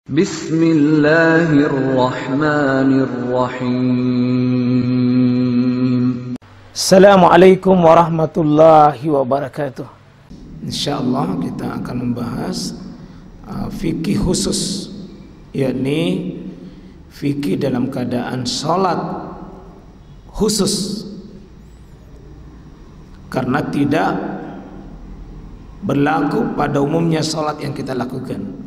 Bismillahirrahmanirrahim. Assalamualaikum warahmatullahi wabarakatuh. Insyaallah kita akan membahas fikih khusus, yakni fikih dalam keadaan sholat khusus, karena tidak berlaku pada umumnya sholat yang kita lakukan.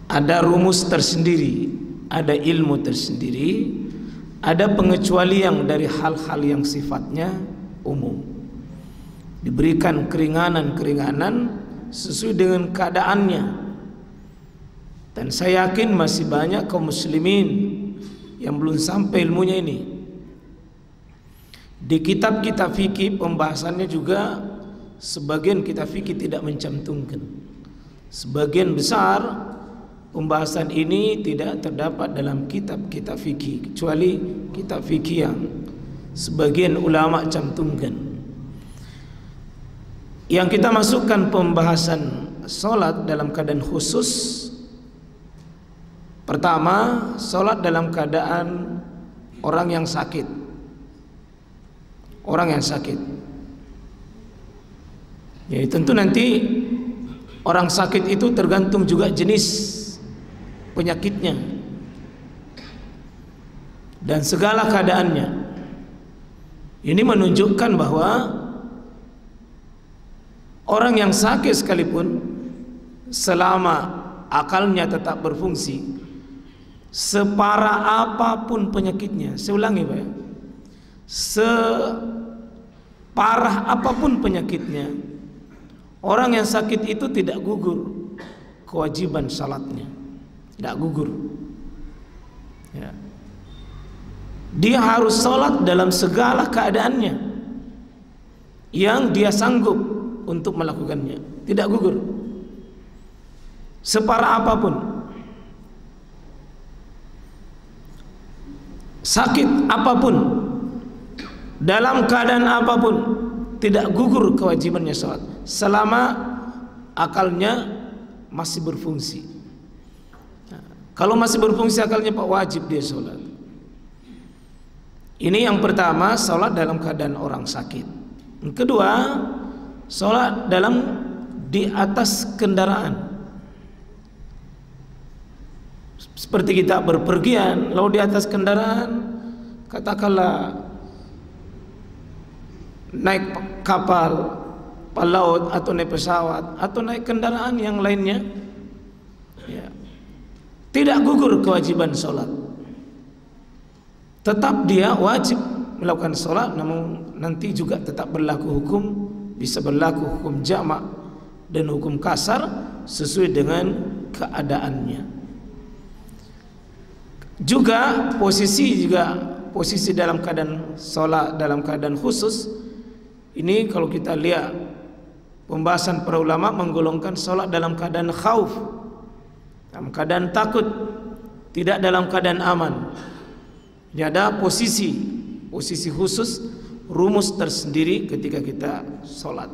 Ada rumus tersendiri, ada ilmu tersendiri, ada pengecualian dari hal-hal yang sifatnya umum. Diberikan keringanan-keringanan sesuai dengan keadaannya. Dan saya yakin masih banyak kaum muslimin yang belum sampai ilmunya ini. Di kitab-kitab fikih pembahasannya juga sebagian kitab fikih tidak mencantumkan. Sebagian besar pembahasan ini tidak terdapat dalam kitab-kitab fikih, kecuali kitab fikih yang sebagian ulama cantumkan. Yang kita masukkan pembahasan sholat dalam keadaan khusus. Pertama, sholat dalam keadaan orang yang sakit. Orang yang sakit. Ya, tentu nanti orang sakit itu tergantung juga jenis penyakitnya dan segala keadaannya. Ini menunjukkan bahwa orang yang sakit sekalipun, selama akalnya tetap berfungsi, separah apapun penyakitnya, saya ulangi Pak, separah apapun penyakitnya, orang yang sakit itu tidak gugur kewajiban salatnya, tidak gugur. Ya. Dia harus sholat dalam segala keadaannya yang dia sanggup untuk melakukannya, tidak gugur separah apapun. Sakit apapun, dalam keadaan apapun, tidak gugur kewajibannya sholat selama akalnya masih berfungsi. Kalau masih berfungsi akalnya, Pak, wajib dia sholat. Ini yang pertama, sholat dalam keadaan orang sakit. Yang kedua, sholat di atas kendaraan. Seperti kita berpergian, lalu di atas kendaraan, katakanlah naik kapal, laut, atau naik pesawat, atau naik kendaraan yang lainnya, ya, tidak gugur kewajiban sholat. Tetap dia wajib melakukan sholat, namun nanti juga tetap berlaku hukum, bisa berlaku hukum jamak dan hukum kasar sesuai dengan keadaannya. Juga posisi dalam keadaan sholat dalam keadaan khusus ini, kalau kita lihat pembahasan para ulama menggolongkan sholat dalam keadaan khauf, dalam keadaan takut, tidak dalam keadaan aman. Ini ada posisi khusus, rumus tersendiri ketika kita sholat.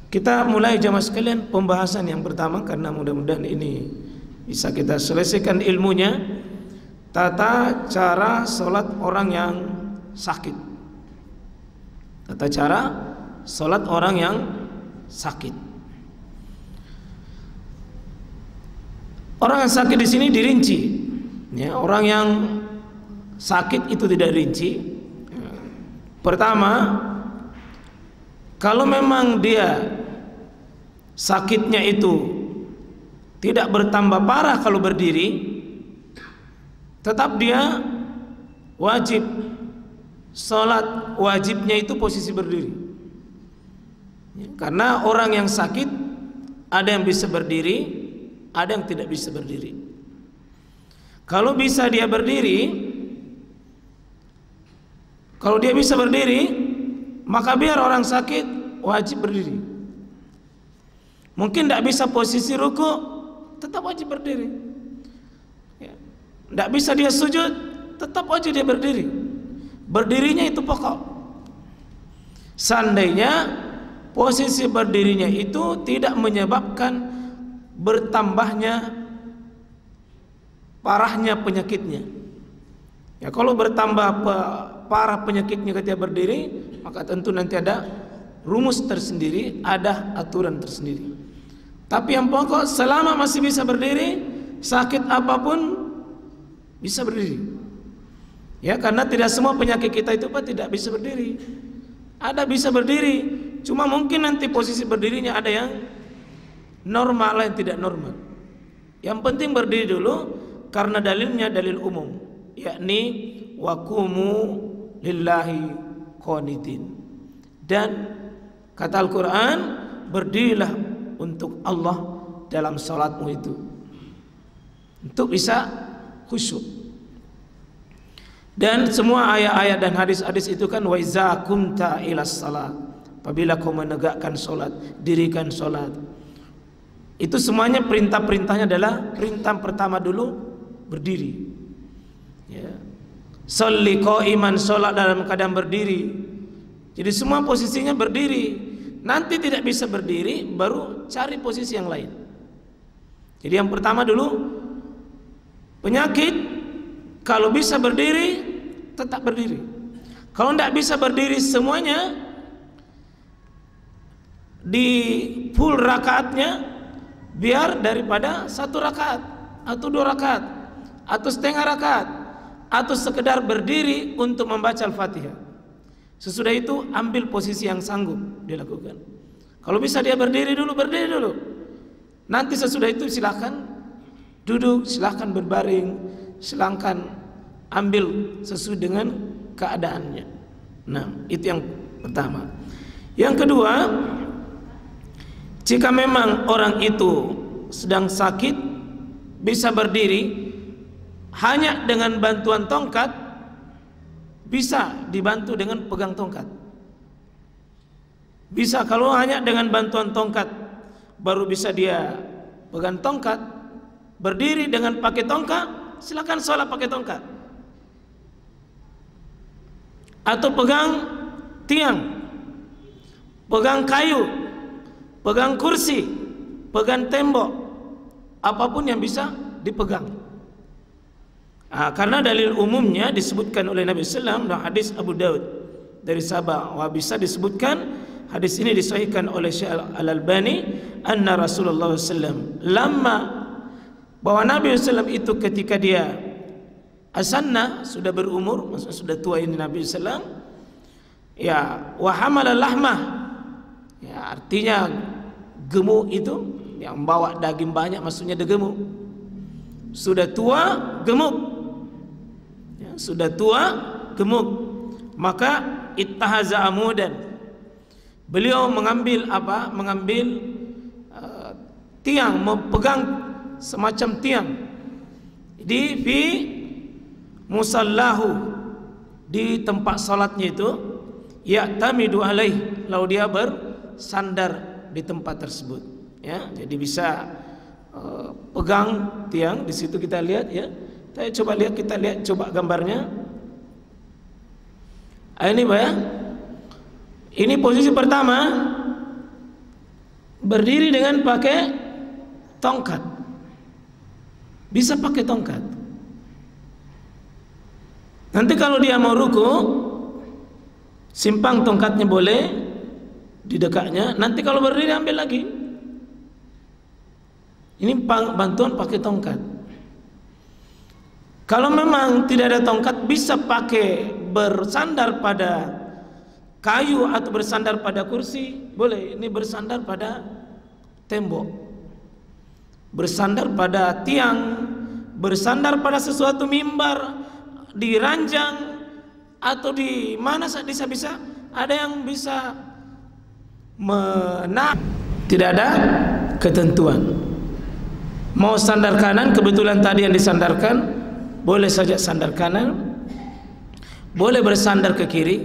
Kita mulai jamaah sekalian pembahasan yang pertama, karena mudah-mudahan ini bisa kita selesaikan ilmunya. Tata cara sholat orang yang sakit. Tata cara sholat orang yang sakit. Orang yang sakit di sini dirinci. Ya, orang yang sakit itu tidak rinci. Pertama, kalau memang dia sakitnya itu tidak bertambah parah kalau berdiri, tetap dia wajib sholat, wajibnya itu posisi berdiri. Karena orang yang sakit ada yang bisa berdiri, ada yang tidak bisa berdiri. Kalau bisa dia berdiri, kalau dia bisa berdiri, maka biar orang sakit wajib berdiri. Mungkin tidak bisa posisi ruku, tetap wajib berdiri. Tidak bisa dia sujud, tetap wajib dia berdiri. Berdirinya itu pokok. Seandainya posisi berdirinya itu tidak menyebabkan bertambahnya parahnya penyakitnya. Ya, kalau bertambah parah penyakitnya ketika berdiri, maka tentu nanti ada rumus tersendiri, ada aturan tersendiri. Tapi yang pokok selama masih bisa berdiri, sakit apapun bisa berdiri. Ya, karena tidak semua penyakit kita itu tidak bisa berdiri. Ada bisa berdiri, cuma mungkin nanti posisi berdirinya ada yang normal, ada yang tidak normal. Yang penting berdiri dulu karena dalilnya dalil umum, yakni waqumu lillahi qanitin. Dan kata Al-Quran, berdirilah untuk Allah dalam salatmu itu, untuk bisa khusyuk. Dan semua ayat-ayat dan hadis-hadis itu kan wa iza kumta ilas salat, apabila kau menegakkan salat, dirikan salat. Itu semuanya perintah-perintahnya adalah perintah pertama dulu berdiri. Ya. Sholli qaiman, salat dalam keadaan berdiri. Jadi semua posisinya berdiri. Nanti tidak bisa berdiri, baru cari posisi yang lain. Jadi yang pertama dulu penyakit. Kalau bisa berdiri, tetap berdiri. Kalau tidak bisa berdiri semuanya, di full rakaatnya, biar daripada 1 rakaat atau 2 rakaat atau setengah rakaat atau sekedar berdiri untuk membaca Al-Fatihah. Sesudah itu ambil posisi yang sanggup dilakukan. Kalau bisa dia berdiri dulu, berdiri dulu. Nanti sesudah itu silakan duduk, silakan berbaring, silakan ambil sesuai dengan keadaannya. Nah, itu yang pertama. Yang kedua, jika memang orang itu sedang sakit, bisa berdiri hanya dengan bantuan tongkat, bisa dibantu dengan pegang tongkat. Bisa, kalau hanya dengan bantuan tongkat baru bisa dia pegang tongkat, berdiri dengan pakai tongkat, silakan sholat pakai tongkat. Atau pegang tiang, pegang kayu, pegang kursi, pegang tembok, apapun yang bisa dipegang. Karena dalil umumnya disebutkan oleh Nabi SAW dalam hadis Abu Daud dari sahabat, bisa disebutkan hadis ini disahihkan oleh Syekh Al-Albani, anna Rasulullah SAW lama, bahwa Nabi SAW itu ketika dia asanna, sudah berumur, maksudnya sudah tua ini Nabi SAW, ya, wa hamala lahmah, ya, artinya gemuk itu yang bawa daging banyak, maksudnya dia gemuk. Sudah tua gemuk, ya, sudah tua gemuk, maka ittahaza amudan, beliau mengambil apa? Mengambil tiang, memegang semacam tiang di musallahu, di tempat salatnya itu, ya'tamidu alaih, lalu dia bersandar di tempat tersebut. Ya, jadi bisa pegang tiang di situ, kita lihat ya. Kita lihat coba gambarnya. Ini ya. Ini posisi pertama, berdiri dengan pakai tongkat. Bisa pakai tongkat. Nanti kalau dia mau ruku, simpang tongkatnya boleh di dekatnya. Nanti kalau berdiri ambil lagi. Ini bantuan pakai tongkat. Kalau memang tidak ada tongkat, bisa pakai bersandar pada kayu atau bersandar pada kursi, boleh. Ini bersandar pada tembok, bersandar pada tiang, bersandar pada sesuatu mimbar, di ranjang atau di mana bisa. Ada yang bisa tidak ada ketentuan. Mau sandar kanan, kebetulan tadi yang disandarkan, boleh saja sandar kanan, boleh bersandar ke kiri.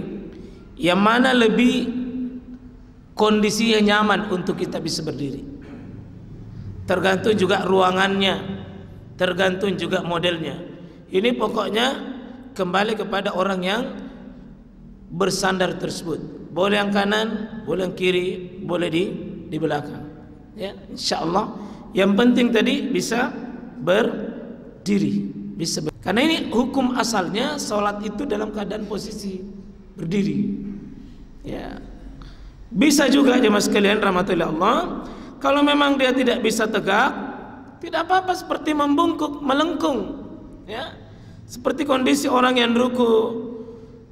Yang mana lebih kondisi yang nyaman untuk kita bisa berdiri. Tergantung juga ruangannya, tergantung juga modelnya. Ini pokoknya kembali kepada orang yang bersandar tersebut. Boleh yang kanan, boleh yang kiri, boleh di belakang. Ya, insyaallah Yang penting tadi bisa berdiri, karena ini hukum asalnya sholat itu dalam keadaan posisi berdiri. Ya, bisa juga jemaah sekalian rahmatullahi Allah, kalau memang dia tidak bisa tegak, tidak apa-apa, seperti membungkuk, melengkung, ya, seperti kondisi orang yang ruku,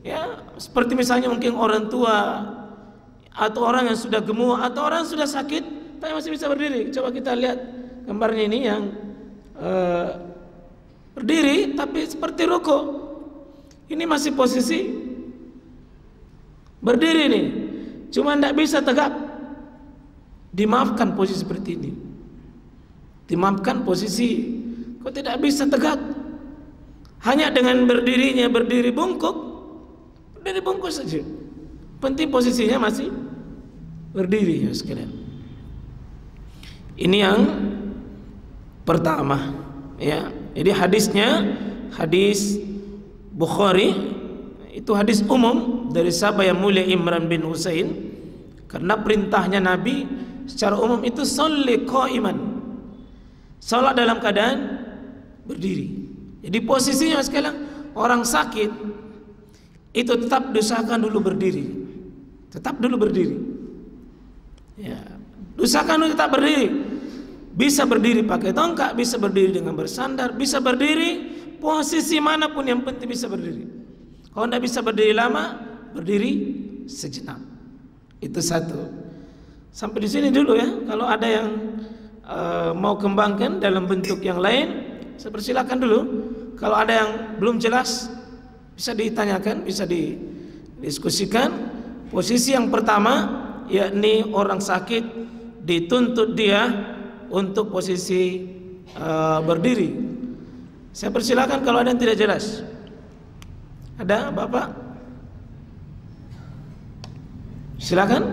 ya, seperti misalnya mungkin orang tua atau orang yang sudah gemuk atau orang yang sudah sakit tapi masih bisa berdiri. Coba kita lihat gambarnya ini yang berdiri tapi seperti ruku. Ini masih posisi berdiri nih, cuma tidak bisa tegak. Dimaafkan posisi seperti ini, dimaafkan posisi kok tidak bisa tegak. Hanya dengan berdirinya, berdiri bungkuk saja. Penting posisinya masih berdiri ya sekalian. Ini yang pertama, ya. Jadi hadisnya hadis Bukhari, itu hadis umum dari sahabat yang mulia Imran bin Husain, karena perintahnya Nabi secara umum itu sholli qaiman, salat dalam keadaan berdiri. Jadi posisinya sekarang orang sakit itu tetap diusahakan dulu berdiri, tetap dulu berdiri, ya, usahakan dulu tetap berdiri. Bisa berdiri pakai tongkat, bisa berdiri dengan bersandar, bisa berdiri posisi manapun, yang penting bisa berdiri. Kalau tidak bisa berdiri lama, berdiri sejenak. Itu satu. Sampai di sini dulu ya. Kalau ada yang mau kembangkan dalam bentuk yang lain, saya persilakan dulu. Kalau ada yang belum jelas, bisa ditanyakan, bisa didiskusikan. Posisi yang pertama, yakni orang sakit dituntut dia untuk posisi berdiri. Saya persilakan kalau ada yang tidak jelas. Ada Bapak? Silakan.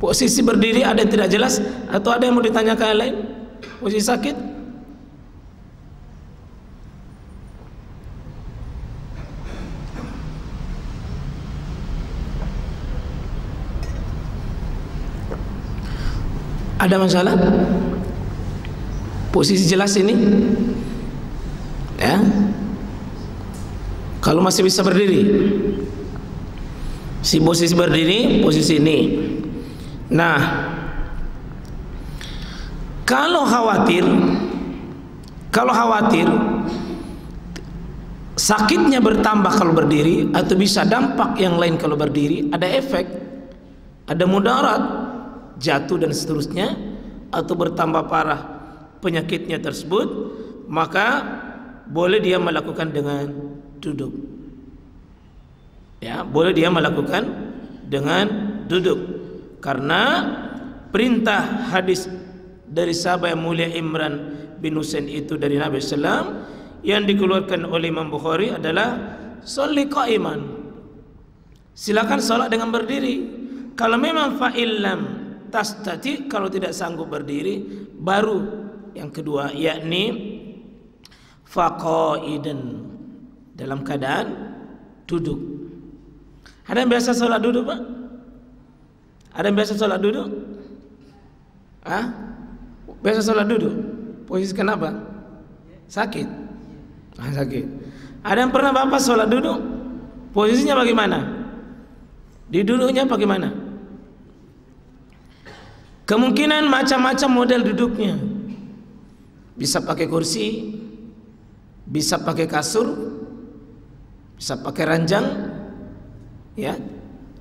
Posisi berdiri ada yang tidak jelas atau ada yang mau ditanyakan yang lain? Posisi sakit? Ada masalah? Posisi jelas ini? Ya. Kalau masih bisa berdiri, si posisi berdiri, posisi ini. Nah, kalau khawatir sakitnya bertambah kalau berdiri, atau bisa dampak yang lain kalau berdiri, ada efek, ada mudarat, jatuh dan seterusnya, atau bertambah parah penyakitnya tersebut, maka boleh dia melakukan dengan duduk. Ya, boleh dia melakukan dengan duduk, karena perintah hadis dari sahabat yang mulia Imran bin Husain itu dari Nabi SAW yang dikeluarkan oleh Imam Bukhari adalah sholli qaiman, silakan sholat dengan berdiri. Kalau memang fa'illam tastati, kalau tidak sanggup berdiri, baru yang kedua, yakni faqaidan, dalam keadaan duduk. Ada yang biasa sholat duduk, Pak? Ada yang biasa sholat duduk? Ah? Biasa sholat duduk? Posisi kenapa? Sakit? Sakit. Ada yang pernah Bapak sholat duduk? Posisinya bagaimana? Diduduknya bagaimana? Kemungkinan macam-macam model duduknya. Bisa pakai kursi, bisa pakai kasur, bisa pakai ranjang, ya.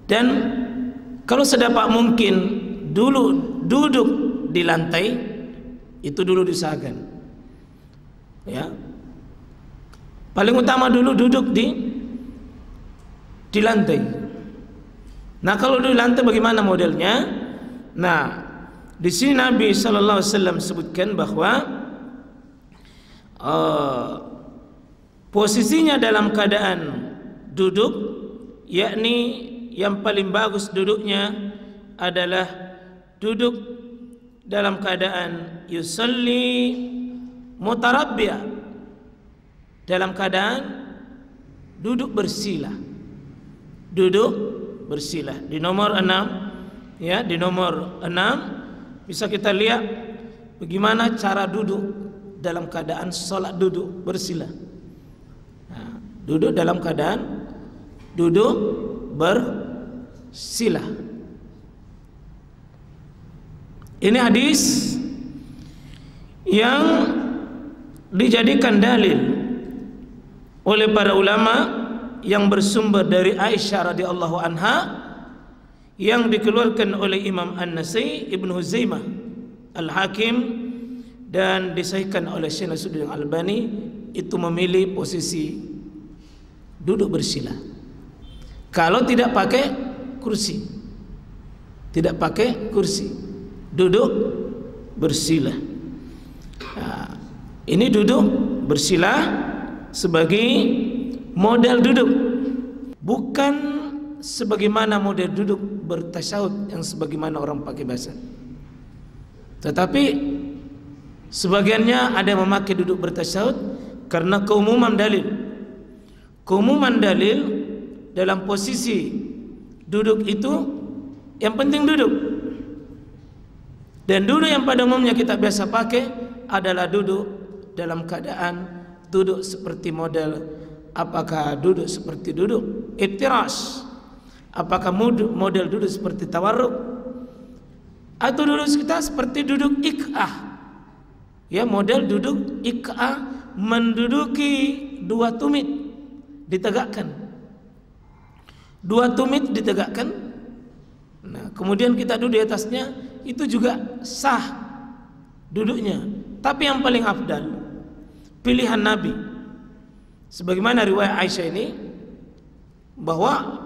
Dan kalau sedapat mungkin dulu duduk di lantai, itu dulu diusahakan. Ya. Paling utama dulu duduk di lantai. Nah, kalau di lantai bagaimana modelnya? Nah, di sini Nabi sallallahu alaihi wasallam sebutkan bahwa posisinya dalam keadaan duduk, yakni yang paling bagus duduknya adalah duduk dalam keadaan yusalli mutarabbiya, dalam keadaan duduk bersila. Duduk bersila. Di nomor 6 ya, di nomor 6 bisa kita lihat bagaimana cara duduk dalam keadaan sholat duduk bersila. Nah, duduk dalam keadaan duduk bersila. Ini hadis yang dijadikan dalil oleh para ulama yang bersumber dari Aisyah radhiyallahu anha, yang dikeluarkan oleh Imam An-Nasai, Ibnu Huzaimah, Al-Hakim, dan disahihkan oleh Syekh Nasruddin Al-Albani. Itu memilih posisi duduk bersila kalau tidak pakai kursi, tidak pakai kursi, duduk bersila. Nah, ini duduk bersila sebagai model duduk, bukan sebagaimana model duduk bertasyahud yang sebagaimana orang pakai bahasa. Tetapi sebagiannya ada yang memakai duduk bertasyahud karena keumuman dalil. Keumuman dalil dalam posisi duduk itu yang penting duduk. Dan duduk yang pada umumnya kita biasa pakai adalah duduk dalam keadaan duduk seperti model, apakah duduk seperti duduk iftirash, apakah model duduk seperti tawarruk, atau duduk kita seperti duduk iq'ah. Ya, model duduk iq'ah, menduduki dua tumit ditegakkan, dua tumit ditegakkan. Nah, kemudian kita duduk di atasnya, itu juga sah duduknya. Tapi yang paling afdal, pilihan Nabi, sebagaimana riwayat Aisyah ini, bahwa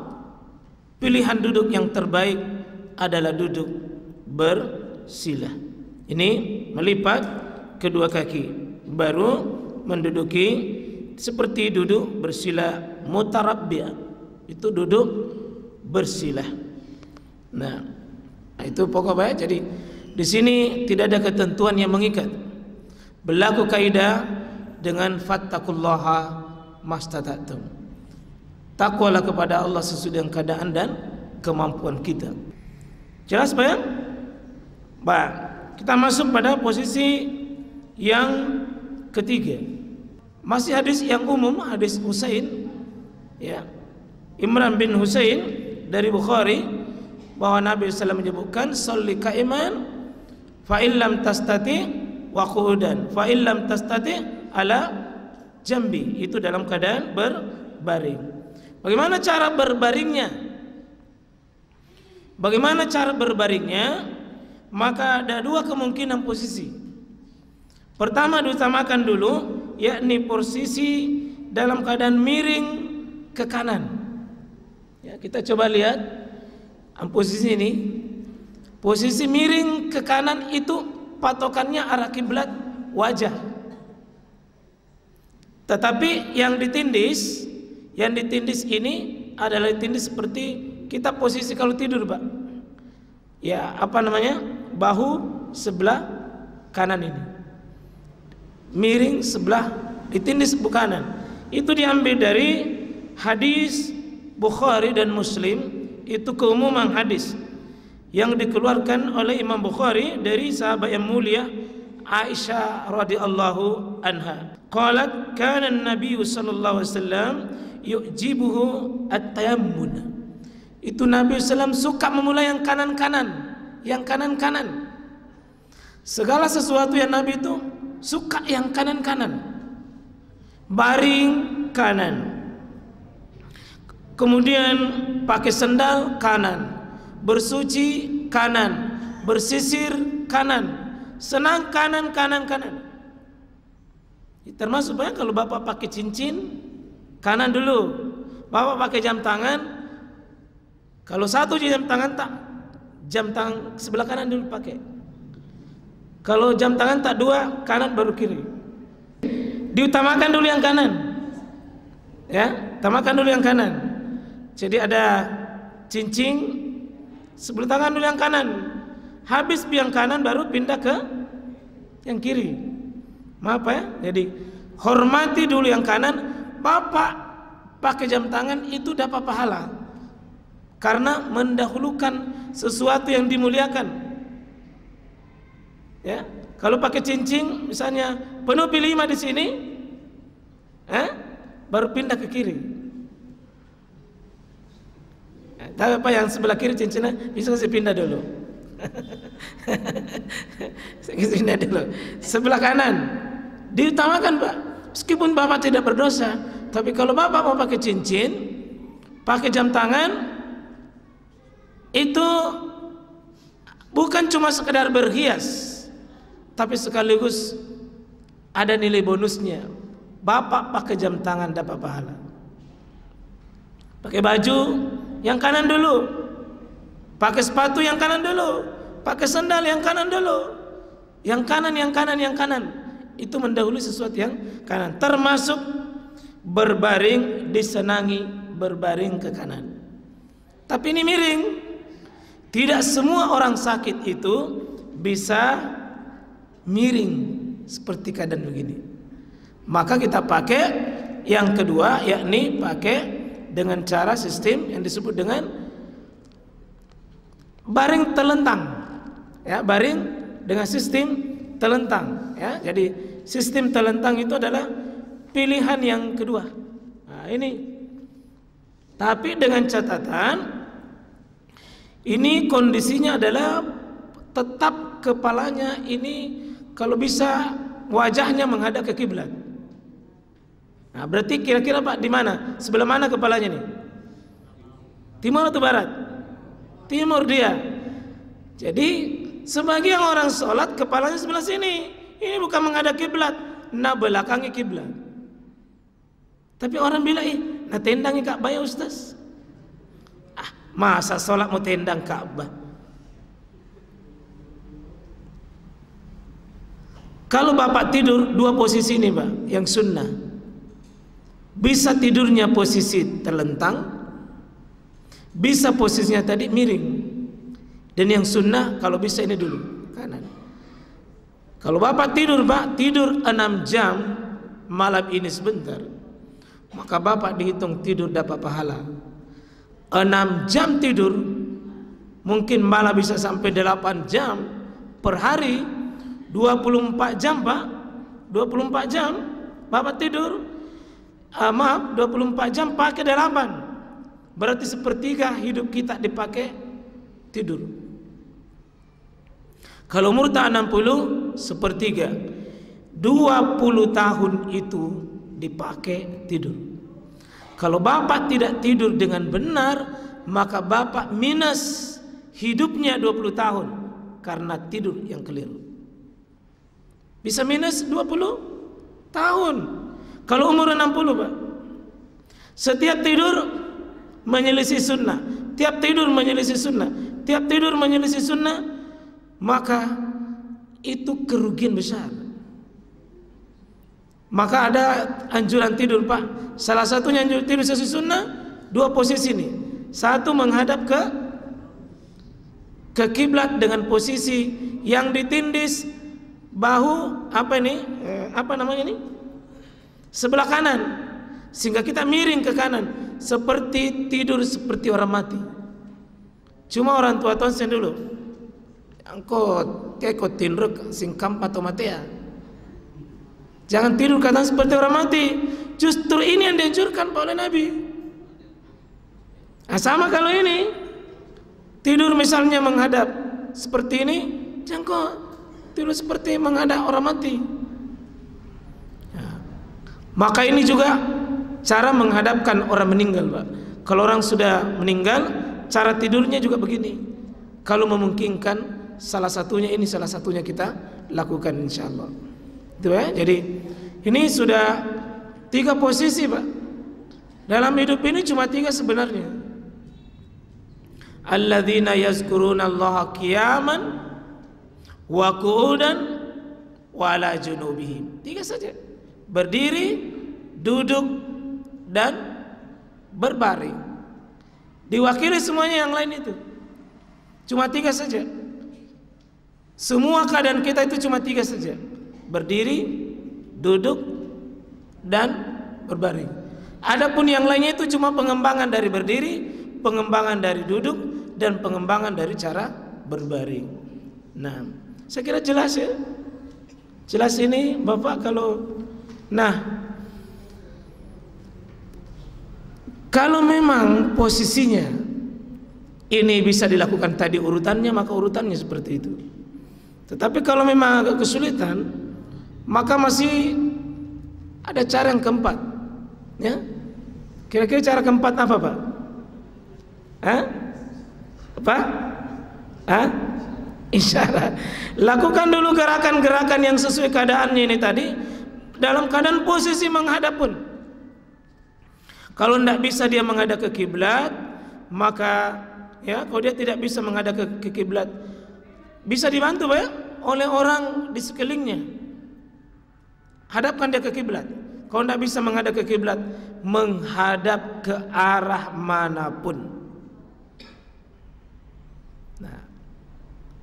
pilihan duduk yang terbaik adalah duduk bersila. Ini melipat kedua kaki, baru menduduki seperti duduk bersila mutarabbi'ah. Itu duduk bersila. Nah, itu pokok baik. Jadi di sini tidak ada ketentuan yang mengikat. Berlaku kaidah dengan fattaqullaha mastata'tum. Takwalah kepada Allah sesuai dengan keadaan dan kemampuan kita. Jelas Pak? Baik, kita masuk pada posisi yang ketiga. Masih hadis yang umum, hadis Husain, ya, Imran bin Husain dari Bukhari, bahwa Nabi SAW menyebutkan sholli qa'iman fa illam tastati wa qu'udan fa illam tastati ala jambi. Itu dalam keadaan berbaring. Bagaimana cara berbaringnya? Bagaimana cara berbaringnya? Maka ada dua kemungkinan posisi. Pertama diutamakan dulu, yakni posisi dalam keadaan miring ke kanan. Ya, kita coba lihat posisi ini. Posisi miring ke kanan itu patokannya arah kiblat wajah. Tetapi yang ditindis ini adalah ditindis seperti kita posisi kalau tidur, Pak. Ya, apa namanya? Bahu sebelah kanan ini. Miring sebelah ditindis sebelah kanan. Itu diambil dari hadis Bukhari dan Muslim. Itu keumuman hadis yang dikeluarkan oleh Imam Bukhari dari sahabat yang mulia Aisyah radhiyallahu anha. Qalat kana an-nabiy sallallahu alaihi wasallam yu'jibuhu at-tayammun. Itu Nabi SAW suka memulai yang kanan-kanan, yang kanan-kanan. Segala sesuatu yang Nabi itu suka yang kanan-kanan. Baring kanan. Kemudian pakai sendal kanan, bersuci kanan, bersisir kanan, senang kanan. Termasuk banyak kalau bapak pakai cincin kanan dulu, bapak pakai jam tangan. Kalau satu jam tangan tak, jam tangan sebelah kanan dulu pakai. Kalau jam tangan tak dua, kanan baru kiri. Diutamakan dulu yang kanan, ya, utamakan dulu yang kanan. Jadi ada cincin sebelah tangan dulu yang kanan. Habis yang kanan baru pindah ke yang kiri. Maaf ya. Jadi hormati dulu yang kanan. Bapak pakai jam tangan itu dapat pahala. karena mendahulukan sesuatu yang dimuliakan. Ya, kalau pakai cincin misalnya penuh pilih 5 di sini, baru pindah ke kiri. Tapi apa yang sebelah kiri cincinnya bisa saya pindah dulu. Saya pindah dulu. Sebelah kanan diutamakan, Pak. Meskipun Bapak tidak berdosa, tapi kalau Bapak mau pakai cincin, pakai jam tangan, itu bukan cuma sekedar berhias, tapi sekaligus ada nilai bonusnya. Bapak pakai jam tangan dapat pahala. Pakai baju yang kanan dulu, pakai sepatu yang kanan dulu, pakai sandal yang kanan dulu, yang kanan. Itu mendahului sesuatu yang kanan, termasuk berbaring disenangi berbaring ke kanan. Tapi ini miring. Tidak semua orang sakit itu bisa miring seperti keadaan begini. Maka kita pakai yang kedua, yakni pakai dengan cara sistem yang disebut dengan baring telentang. Ya, baring dengan sistem telentang. Ya, jadi sistem telentang itu adalah pilihan yang kedua. Nah, ini. Tapi dengan catatan, ini kondisinya adalah tetap kepalanya ini kalau bisa wajahnya menghadap ke kiblat. Nah, berarti kira-kira Pak di mana? Sebelah mana kepalanya nih? Timur atau barat? Timur dia. Jadi sebagian orang sholat kepalanya sebelah sini. Ini bukan menghadap kiblat, nah belakangi kiblat. Tapi orang bilang, nah tendangi Ka'bah ya Ustaz. Masa sholat mau tendang Ka'bah? Kalau Bapak tidur dua posisi ini Pak, yang sunnah, bisa tidurnya posisi terlentang, bisa posisinya tadi miring. Dan yang sunnah kalau bisa ini dulu kanan. Kalau Bapak tidur Pak, tidur 6 jam malam ini sebentar, maka Bapak dihitung tidur dapat pahala 6 jam tidur. Mungkin malah bisa sampai 8 jam per hari, 24 jam Pak, 24 jam Bapak tidur, 24 jam pakai 8, berarti sepertiga hidup kita dipakai tidur. Kalau umur tak 60, sepertiga 20 tahun itu dipakai tidur. Kalau Bapak tidak tidur dengan benar, maka Bapak minus hidupnya 20 tahun karena tidur yang keliru. Bisa minus 20 tahun. Kalau umur 60 Pak, setiap tidur menyelisih sunnah, tiap tidur menyelisih sunnah, tiap tidur menyelisih sunnah, maka itu kerugian besar. Maka ada anjuran tidur Pak. Salah satunya anjuran tidur sesuai sunnah, 2 posisi ini. Satu menghadap ke kiblat dengan posisi yang ditindis bahu apa namanya ini? Sebelah kanan, sehingga kita miring ke kanan, seperti tidur seperti orang mati. Cuma orang tua tonsen dulu, angkot kekot tinruk singkam atau matea. Jangan tidur kata seperti orang mati. Justru ini yang dianjurkan oleh Nabi. Nah, sama kalau ini tidur misalnya menghadap seperti ini, jangan kok tidur seperti menghadap orang mati. Ya. Maka ini juga cara menghadapkan orang meninggal Pak. Kalau orang sudah meninggal, cara tidurnya juga begini. Kalau memungkinkan, salah satunya kita lakukan insyaallah. Itu ya. Jadi ini sudah 3 posisi Pak. Dalam hidup ini cuma 3 sebenarnya. Alladzina yazkurunallaha qiyaman wa qu'udan wa ala junubihim. 3 saja. Berdiri, duduk, dan berbaring. Diwakili semuanya yang lain itu. Cuma 3 saja. Semua keadaan kita itu cuma 3 saja. Berdiri, duduk, dan berbaring. Adapun yang lainnya itu cuma pengembangan dari berdiri, pengembangan dari duduk dan pengembangan dari cara berbaring. Nah, saya kira jelas ya. Jelas ini Bapak kalau kalau memang posisinya ini bisa dilakukan tadi urutannya, maka urutannya seperti itu. Tetapi kalau memang agak kesulitan, maka masih ada cara yang keempat. Ya, kira-kira cara keempat apa Pak? Apa? Isyarat. Lakukan dulu gerakan-gerakan yang sesuai keadaannya ini tadi, dalam keadaan posisi menghadap pun. Kalau tidak bisa dia menghadap ke kiblat, maka ya, kalau dia tidak bisa menghadap ke kiblat, bisa dibantu Pak ya, oleh orang di sekelilingnya. Hadapkan dia ke kiblat. Kalau tidak bisa menghadap ke kiblat, menghadap ke arah manapun. Nah,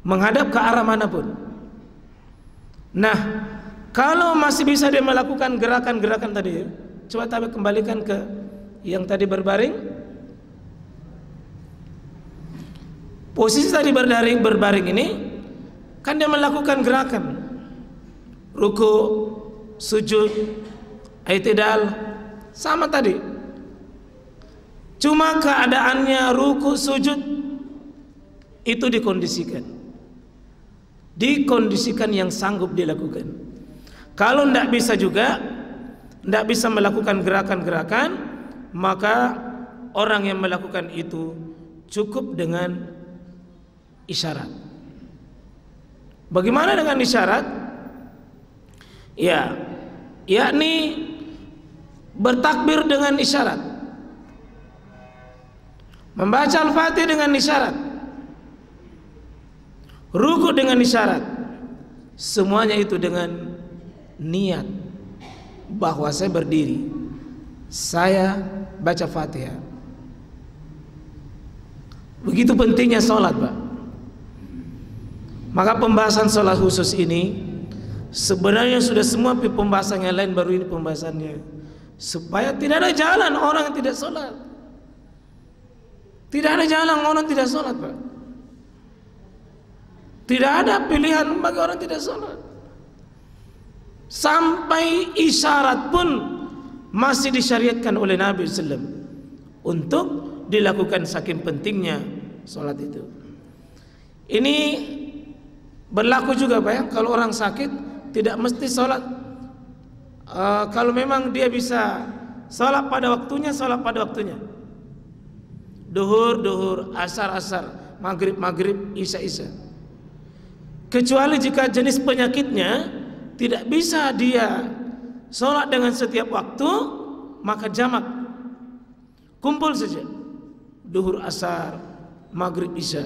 menghadap ke arah manapun. Nah, kalau masih bisa dia melakukan gerakan-gerakan tadi, coba tapi kembalikan ke yang tadi berbaring. Posisi tadi berbaring ini kan dia melakukan gerakan ruku, sujud, i'tidal, sama tadi. Cuma keadaannya ruku, sujud itu dikondisikan yang sanggup dilakukan. Kalau tidak bisa juga, tidak bisa melakukan gerakan-gerakan, maka orang yang melakukan itu cukup dengan isyarat. Bagaimana dengan isyarat? Ya, yakni bertakbir dengan isyarat, membaca Al-Fatihah dengan isyarat, ruku dengan isyarat, semuanya itu dengan niat bahwa saya berdiri, saya baca Fatihah. Begitu pentingnya sholat Pak. Maka pembahasan sholat khusus ini sebenarnya sudah semua pembahasan yang lain, baru ini pembahasannya, supaya tidak ada jalan orang yang tidak sholat. Tidak ada jalan orang tidak sholat Pak. Tidak ada pilihan bagi orang tidak sholat. Sampai isyarat pun masih disyariatkan oleh Nabi SAW untuk dilakukan, saking pentingnya sholat itu. Ini berlaku juga Pak ya, kalau orang sakit tidak mesti sholat. Kalau memang dia bisa sholat pada waktunya, sholat pada waktunya. Duhur, asar, maghrib, isya. Kecuali jika jenis penyakitnya tidak bisa dia sholat dengan setiap waktu, maka jamak, kumpul saja, duhur, asar, maghrib, isya.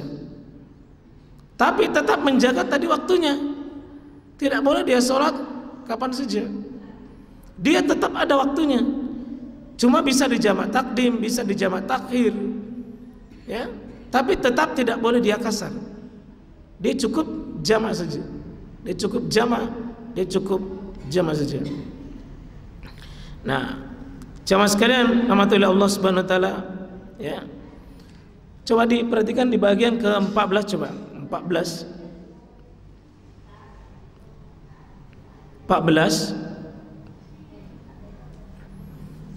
Tapi tetap menjaga tadi waktunya. Tidak boleh dia sholat kapan saja. Dia tetap ada waktunya. Cuma bisa dijamak takdim, bisa dijamak takhir, ya. Tapi tetap tidak boleh dia kasar. Dia cukup jamak saja. Dia cukup jamak saja. Nah, jamaah sekalian, rahmatullahi Allah Subhanahu wa taala, ya. Coba diperhatikan di bagian ke-14 coba. 14.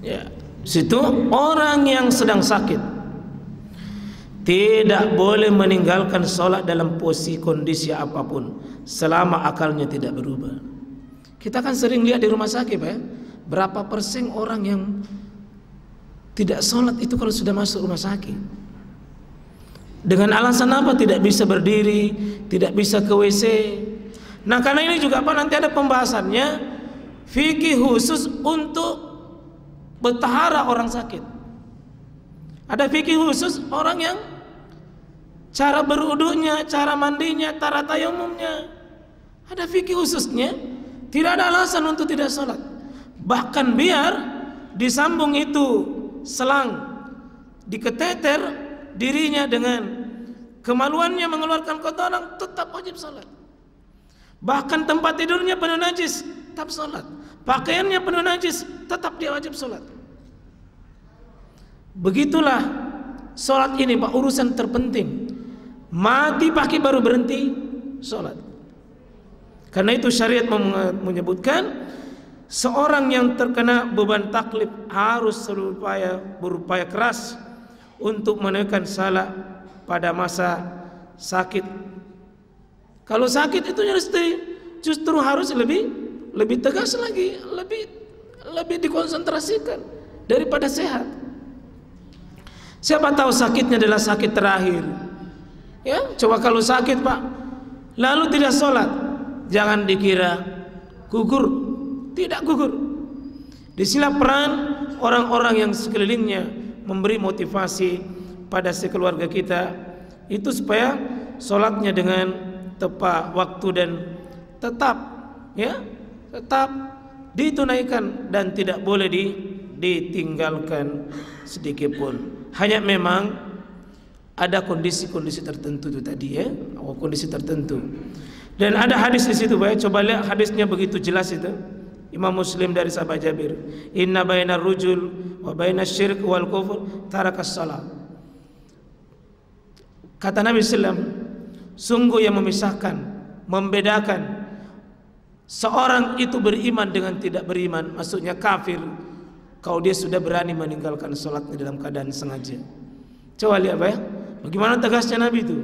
Ya, situ orang yang sedang sakit tidak boleh meninggalkan sholat dalam posisi kondisi apapun selama akalnya tidak berubah. Kita kan sering lihat di rumah sakit Pak ya, berapa persen orang yang tidak sholat itu kalau sudah masuk rumah sakit. Dengan alasan apa? Tidak bisa berdiri, tidak bisa ke WC. Nah, karena ini juga Pak, nanti ada pembahasannya, fikih khusus untuk bertahara orang sakit. Ada fikih khusus orang yang cara berwudunya, cara mandinya, cara tayamumnya. Ada fikih khususnya. Tidak ada alasan untuk tidak sholat. Bahkan biar disambung itu selang, diketeter dirinya dengan kemaluannya mengeluarkan kotoran, tetap wajib sholat. Bahkan tempat tidurnya penuh najis, tetap sholat. Pakaiannya penuh najis, tetap dia wajib sholat. Begitulah sholat ini Pak urusan terpenting. Mati pagi baru berhenti sholat. Karena itu syariat menyebutkan seorang yang terkena beban taklif harus berupaya keras untuk menekan salat pada masa sakit. Kalau sakit itu justru harus lebih tegas lagi, lebih dikonsentrasikan daripada sehat. Siapa tahu sakitnya adalah sakit terakhir. Ya, coba kalau sakit Pak, lalu tidak sholat, jangan dikira gugur, tidak gugur. Disinilah peran orang-orang yang sekelilingnya memberi motivasi pada sekeluarga kita itu supaya sholatnya dengan tepat waktu dan tetap ditunaikan dan tidak boleh ditinggalkan sedikit pun. Hanya memang ada kondisi-kondisi tertentu itu tadi kondisi tertentu. Dan ada hadis di situ Pak, coba lihat hadisnya begitu jelas itu. Imam Muslim dari sahabat Jabir, inna bainar rujul wa bainas syirk wal kufur tarakas shalah. Kata Nabi sallallahu alaihi wasallam, sungguh yang memisahkan, membedakan seorang itu beriman dengan tidak beriman, maksudnya kafir, kalau dia sudah berani meninggalkan sholatnya dalam keadaan sengaja. Coba lihat Pak, bagaimana tegasnya Nabi itu.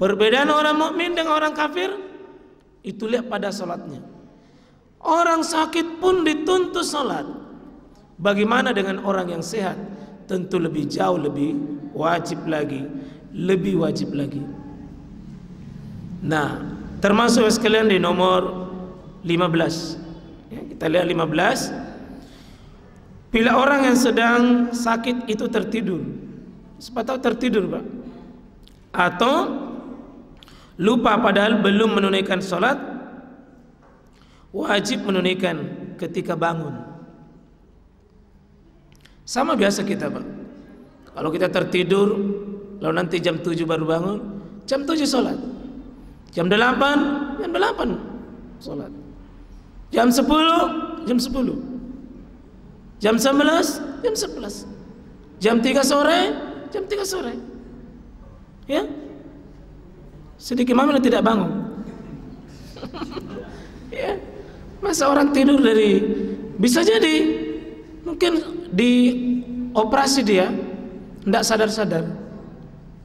Perbedaan orang mukmin dengan orang kafir itu lihat pada sholatnya. Orang sakit pun dituntut sholat. Bagaimana dengan orang yang sehat? Tentu lebih jauh, lebih wajib lagi. Nah, termasuk sekalian di nomor 15 ya, kita lihat 15. Bila orang yang sedang sakit itu tertidur, sepatau tertidur Pak, atau lupa padahal belum menunaikan sholat, wajib menunaikan ketika bangun. Sama biasa kita Pak, kalau kita tertidur lalu nanti jam 7 baru bangun, jam 7 sholat, jam 8 sholat, jam 10 jam 10, jam 11 jam 11, jam 3 sore jam 3 sore. Ya, sedikit mana tidak bangun. Ya, masa orang tidur dari, bisa jadi mungkin di operasi dia tidak sadar-sadar,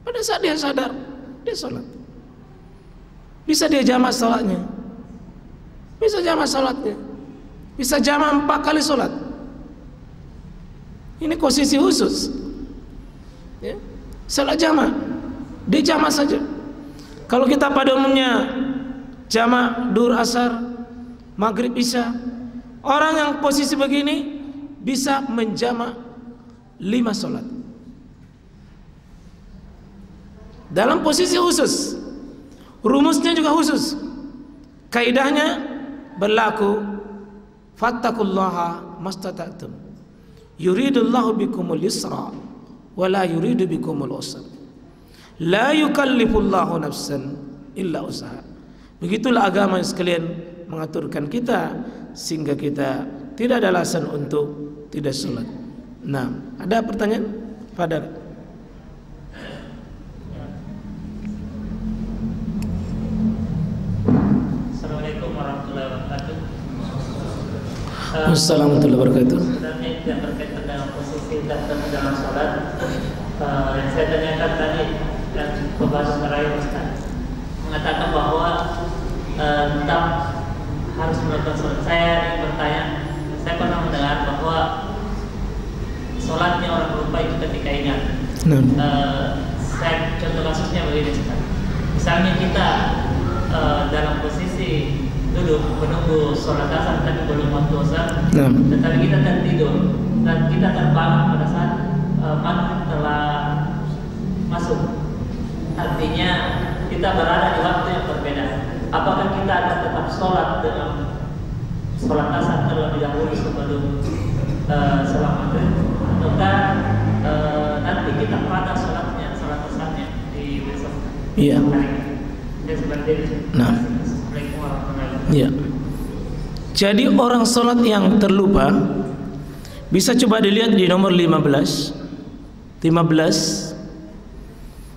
pada saat dia sadar dia sholat. Bisa dia jamak sholatnya, bisa jamak 4 kali sholat. Ini posisi khusus ya. Sholat jamak, dia jamak saja. Kalau kita pada umumnya jamak duhur asar maghrib isya, orang yang posisi begini bisa menjamak 5 sholat dalam posisi khusus. Rumusnya juga khusus, kaidahnya berlaku fattaqullaha mastata'tum yuridullahu bikumul yusra wa la yuridu bikumul usra la yukallifullahu nafsan illa usaha. Begitulah agama yang sekalian mengaturkan kita sehingga kita tidak ada alasan untuk tidak sholat. Nah, ada pertanyaan pada? Assalamualaikum warahmatullahi wabarakatuh. Assalamualaikum warahmatullahi wabarakatuh. Sebenarnya tidak berkaitan dengan posisi dalam sholat. Yang saya tanyakan tadi dan pembahasan terakhir Ustaz mengatakan bahwa tetap harus melakukan sholat. Saya ingin bertanya, saya pernah mendengar bahwa sholatnya orang lupa itu ketika ingat. Saya contoh kasusnya begini Ustaz. Misalnya kita dalam posisi duduk menunggu sholat asar tapi belum waktu asar, tetapi kita tertidur dan kita terbangun pada saat maghrib telah masuk. Artinya kita berada di waktu yang berbeda. Apakah kita akan tetap sholat dengan sholat asar terlebih dahulu sebelum sholat maghrib, ataukah nanti kita pada sholat asarnya di besok hari? Nah, ya. Jadi orang sholat yang terlupa bisa coba dilihat di nomor 15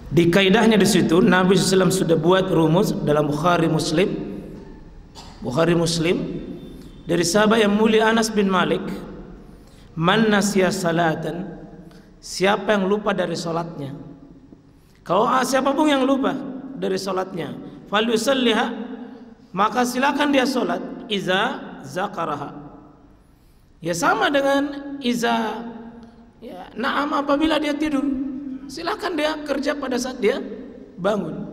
Di kaidahnya di situ Nabi SAW sudah buat rumus dalam Bukhari Muslim dari sahabat yang mulia Anas bin Malik, man nasiya salatan, siapa yang lupa dari salatnya. Kalau siapapun yang lupa dari salatnya, falyusalliha, maka silakan dia salat iza zakaraha. Ya sama dengan iza, ya, na'am, apabila dia tidur, silakan dia kerja pada saat dia bangun.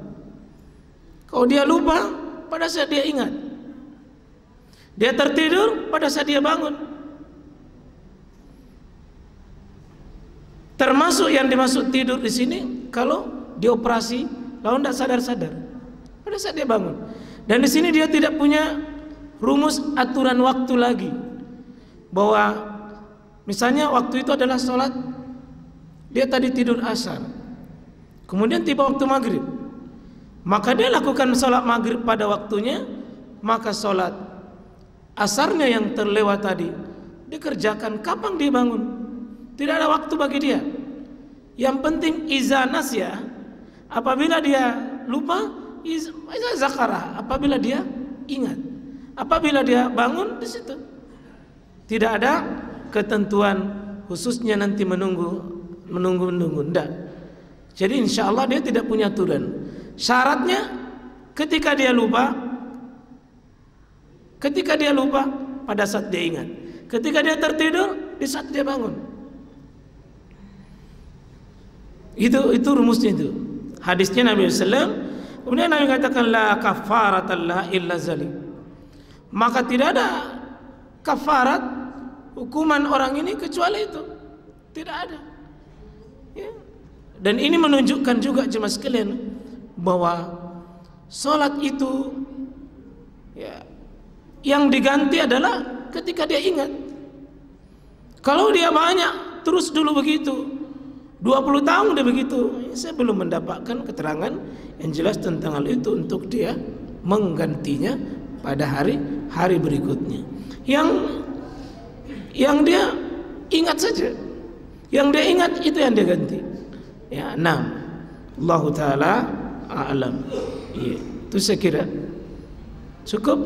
Kalau dia lupa, pada saat dia ingat. Dia tertidur pada saat dia bangun. Termasuk yang dimaksud tidur di sini kalau dioperasi lalu tidak sadar-sadar pada saat dia bangun. Dan di sini dia tidak punya rumus aturan waktu lagi, bahwa misalnya waktu itu adalah sholat, dia tadi tidur asar, kemudian tiba waktu maghrib, maka dia lakukan sholat maghrib pada waktunya, maka sholat asarnya yang terlewat tadi dikerjakan kapan dia bangun. Tidak ada waktu bagi dia. Yang penting iza nasya, apabila dia lupa, iza zakarah, apabila dia ingat, apabila dia bangun, di situ tidak ada ketentuan khususnya nanti menunggu, tidak. Jadi insya Allah dia tidak punya aturan. Syaratnya ketika dia lupa pada saat dia ingat, ketika dia tertidur di saat dia bangun. Itu rumusnya itu. Hadisnya Nabi SAW. Kemudian Nabi katakan la kafaratallaha illa zalim. Maka tidak ada kafarat hukuman orang ini kecuali itu. Tidak ada. Ya. Dan ini menunjukkan juga jemaah sekalian bahwa sholat itu, ya, yang diganti adalah ketika dia ingat. Kalau dia banyak terus dulu begitu, 20 tahun dia begitu, saya belum mendapatkan keterangan yang jelas tentang hal itu untuk dia menggantinya pada hari berikutnya. Yang dia ingat saja, yang dia ingat itu yang dia ganti. Ya, Allah Ta'ala a'lam. Ya, itu saya kira cukup.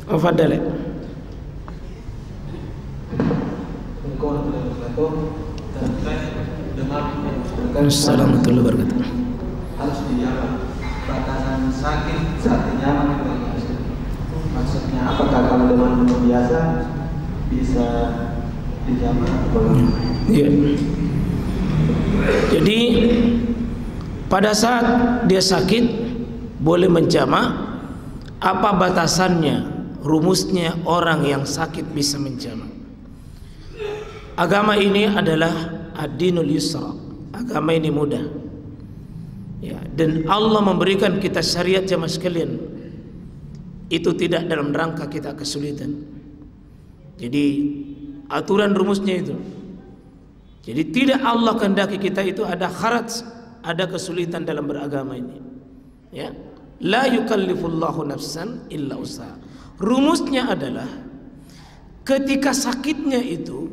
Fadhal. Assalamualaikum warahmatullahi wabarakatuh. Harus dijawab batasan sakit saat nyaman itu. Maksudnya apakah kalau demam biasa bisa dijamak? Iya. Jadi pada saat dia sakit boleh menjamak. Apa batasannya? Rumusnya orang yang sakit bisa menjamak. Agama ini adalah ad-dinul yusra. Agama ini mudah. Ya, dan Allah memberikan kita syariat jemaah sekalian. Itu tidak dalam rangka kita kesulitan. Jadi aturan rumusnya itu. Jadi tidak Allah kehendaki kita itu ada kharaj, ada kesulitan dalam beragama ini. Ya. La yukallifullahu nafsan illa usaha. Rumusnya adalah ketika sakitnya itu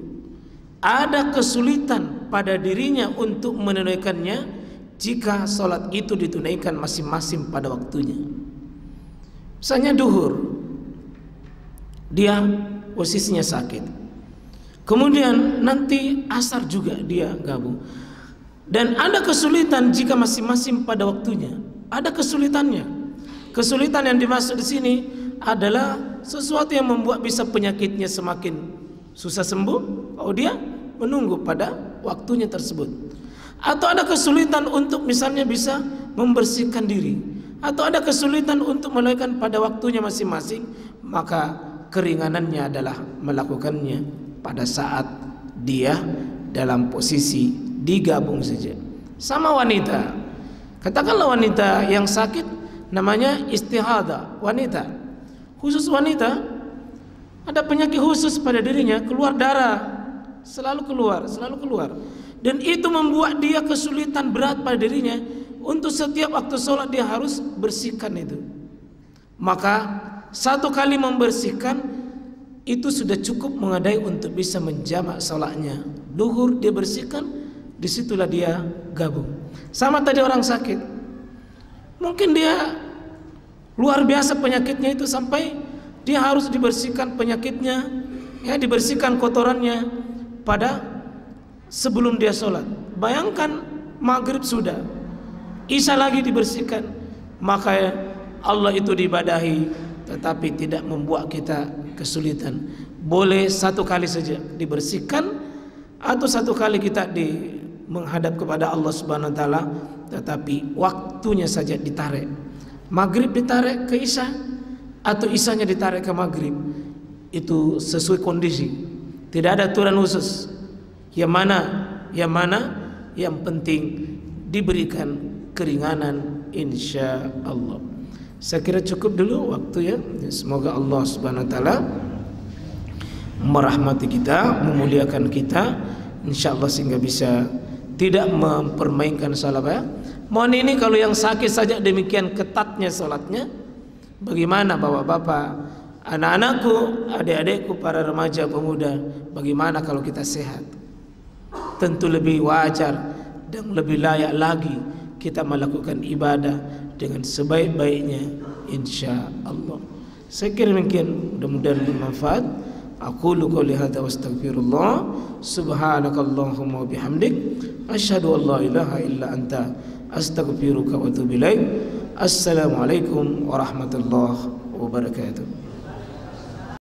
ada kesulitan pada dirinya untuk menunaikannya, jika sholat itu ditunaikan masing-masing pada waktunya. Misalnya duhur, dia posisinya sakit, kemudian nanti asar juga dia gabung, dan ada kesulitan jika masing-masing pada waktunya. Ada kesulitannya. Kesulitan yang dimaksud di sini adalah sesuatu yang membuat bisa penyakitnya semakin susah sembuh. Oh, dia menunggu pada waktunya tersebut. Atau ada kesulitan untuk misalnya bisa membersihkan diri, atau ada kesulitan untuk melakukan pada waktunya masing-masing, maka keringanannya adalah melakukannya pada saat dia dalam posisi digabung saja. Sama wanita, katakanlah wanita yang sakit namanya istihadah, wanita, khusus wanita, ada penyakit khusus pada dirinya, keluar darah, selalu keluar, dan itu membuat dia kesulitan berat pada dirinya. Untuk setiap waktu sholat dia harus bersihkan itu. Maka satu kali membersihkan itu sudah cukup mengadai untuk bisa menjamak sholatnya. Duhur dia bersihkan, disitulah dia gabung. Sama tadi orang sakit, mungkin dia luar biasa penyakitnya itu sampai dia harus dibersihkan penyakitnya, ya, dibersihkan kotorannya pada sebelum dia sholat. Bayangkan maghrib sudah, isya lagi dibersihkan, maka Allah itu diibadahi, tetapi tidak membuat kita kesulitan. Boleh satu kali saja dibersihkan, atau satu kali kita menghadap kepada Allah Subhanahu wa taala, tetapi waktunya saja ditarik. Maghrib ditarik ke isya, atau isyanya ditarik ke maghrib. Itu sesuai kondisi, tidak ada aturan khusus. Yang mana yang penting diberikan keringanan, insya Allah. Saya kira cukup dulu waktu, ya. Semoga Allah Subhanahu wa taala merahmati kita, memuliakan kita, insyaallah, sehingga bisa tidak mempermainkan salat, ya. Mohon ini kalau yang sakit saja demikian ketatnya salatnya, bagaimana bapak-bapak, anak-anakku, adik-adikku, para remaja pemuda, bagaimana kalau kita sehat? Tentu lebih wajar dan lebih layak lagi kita melakukan ibadah dengan sebaik-baiknya, insya Allah. Saya kira mungkin, mudah-mudahan bermanfaat. Aqulu qouli hadza wa astaghfirullah, subhanakallahumma wa bihamdik, asyhadu an la ilaha illa anta, astaghfiruka wa atubu ilaik. Assalamualaikum warahmatullahi wabarakatuh.